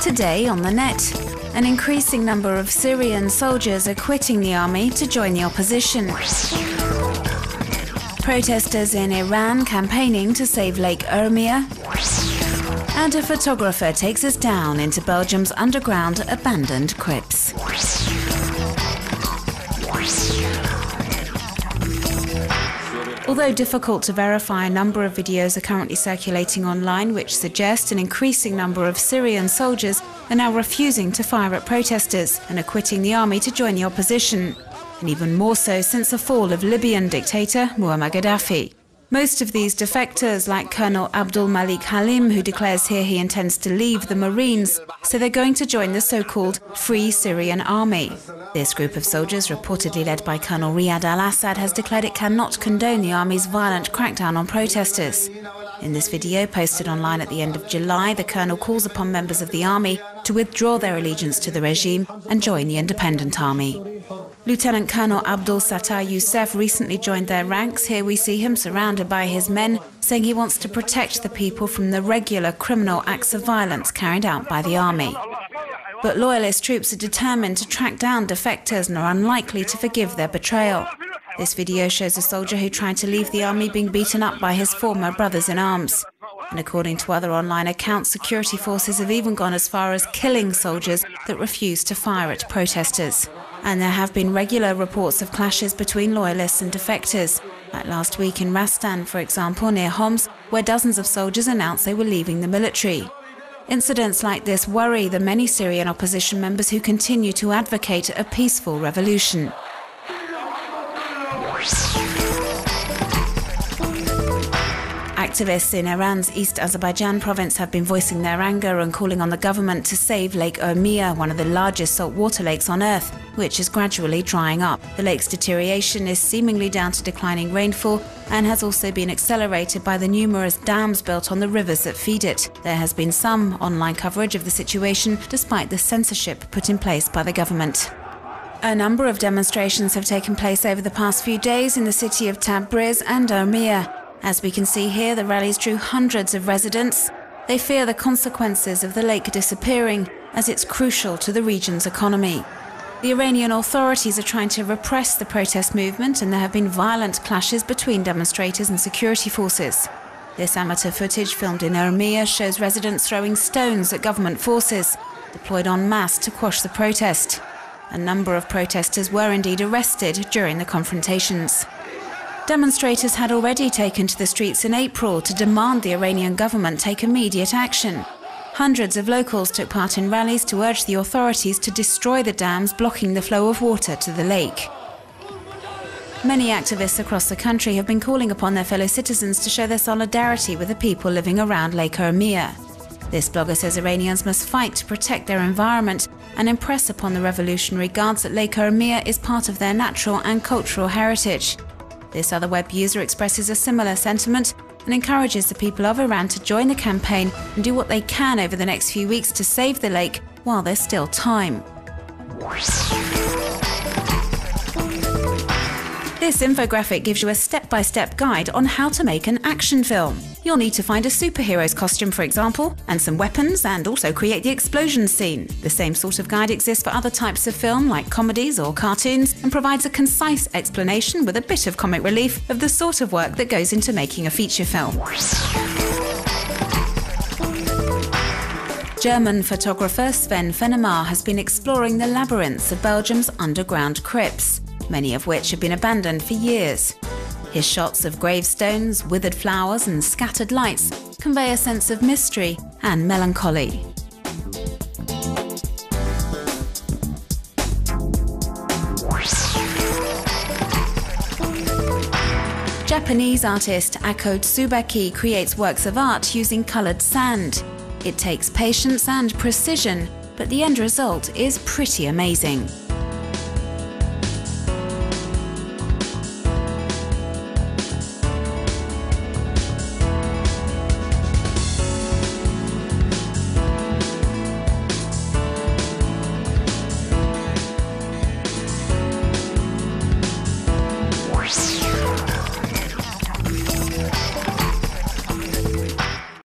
Today on the net, an increasing number of Syrian soldiers are quitting the army to join the opposition. Protesters in Iran campaigning to save Lake Urmia. And a photographer takes us down into Belgium's underground abandoned crypts. Although difficult to verify, a number of videos are currently circulating online which suggest an increasing number of Syrian soldiers are now refusing to fire at protesters and are quitting the army to join the opposition, and even more so since the fall of Libyan dictator Muammar Gaddafi. Most of these defectors, like Colonel Abdul Malik Halim, who declares here he intends to leave the Marines, so they're going to join the so-called Free Syrian Army. This group of soldiers, reportedly led by Colonel Riyad al-Assad, has declared it cannot condone the army's violent crackdown on protesters. In this video, posted online at the end of July, the colonel calls upon members of the army to withdraw their allegiance to the regime and join the independent army. Lieutenant Colonel Abdul Sattar Youssef recently joined their ranks. Here we see him surrounded by his men, saying he wants to protect the people from the regular criminal acts of violence carried out by the army. But loyalist troops are determined to track down defectors and are unlikely to forgive their betrayal. This video shows a soldier who tried to leave the army being beaten up by his former brothers in arms. And according to other online accounts, security forces have even gone as far as killing soldiers that refuse to fire at protesters. And there have been regular reports of clashes between loyalists and defectors, like last week in Rastan, for example, near Homs, where dozens of soldiers announced they were leaving the military. Incidents like this worry the many Syrian opposition members who continue to advocate a peaceful revolution. Activists in Iran's East Azerbaijan province have been voicing their anger and calling on the government to save Lake Urmia, one of the largest saltwater lakes on Earth, which is gradually drying up. The lake's deterioration is seemingly down to declining rainfall and has also been accelerated by the numerous dams built on the rivers that feed it. There has been some online coverage of the situation despite the censorship put in place by the government. A number of demonstrations have taken place over the past few days in the city of Tabriz and Urmia. As we can see here, the rallies drew hundreds of residents. They fear the consequences of the lake disappearing, as it's crucial to the region's economy. The Iranian authorities are trying to repress the protest movement, and there have been violent clashes between demonstrators and security forces. This amateur footage filmed in Urmia shows residents throwing stones at government forces, deployed en masse to quash the protest. A number of protesters were indeed arrested during the confrontations. Demonstrators had already taken to the streets in April to demand the Iranian government take immediate action. Hundreds of locals took part in rallies to urge the authorities to destroy the dams blocking the flow of water to the lake. Many activists across the country have been calling upon their fellow citizens to show their solidarity with the people living around Lake Urmia. This blogger says Iranians must fight to protect their environment and impress upon the revolutionary guards that Lake Urmia is part of their natural and cultural heritage. This other web user expresses a similar sentiment and encourages the people of Iran to join the campaign and do what they can over the next few weeks to save the lake while there's still time. This infographic gives you a step-by-step guide on how to make an action film. You'll need to find a superhero's costume, for example, and some weapons, and also create the explosion scene. The same sort of guide exists for other types of film, like comedies or cartoons, and provides a concise explanation with a bit of comic relief of the sort of work that goes into making a feature film. German photographer Sven Fenemar has been exploring the labyrinths of Belgium's underground crypts, many of which have been abandoned for years. His shots of gravestones, withered flowers and scattered lights convey a sense of mystery and melancholy. Japanese artist Ako Tsubaki creates works of art using coloured sand. It takes patience and precision, but the end result is pretty amazing.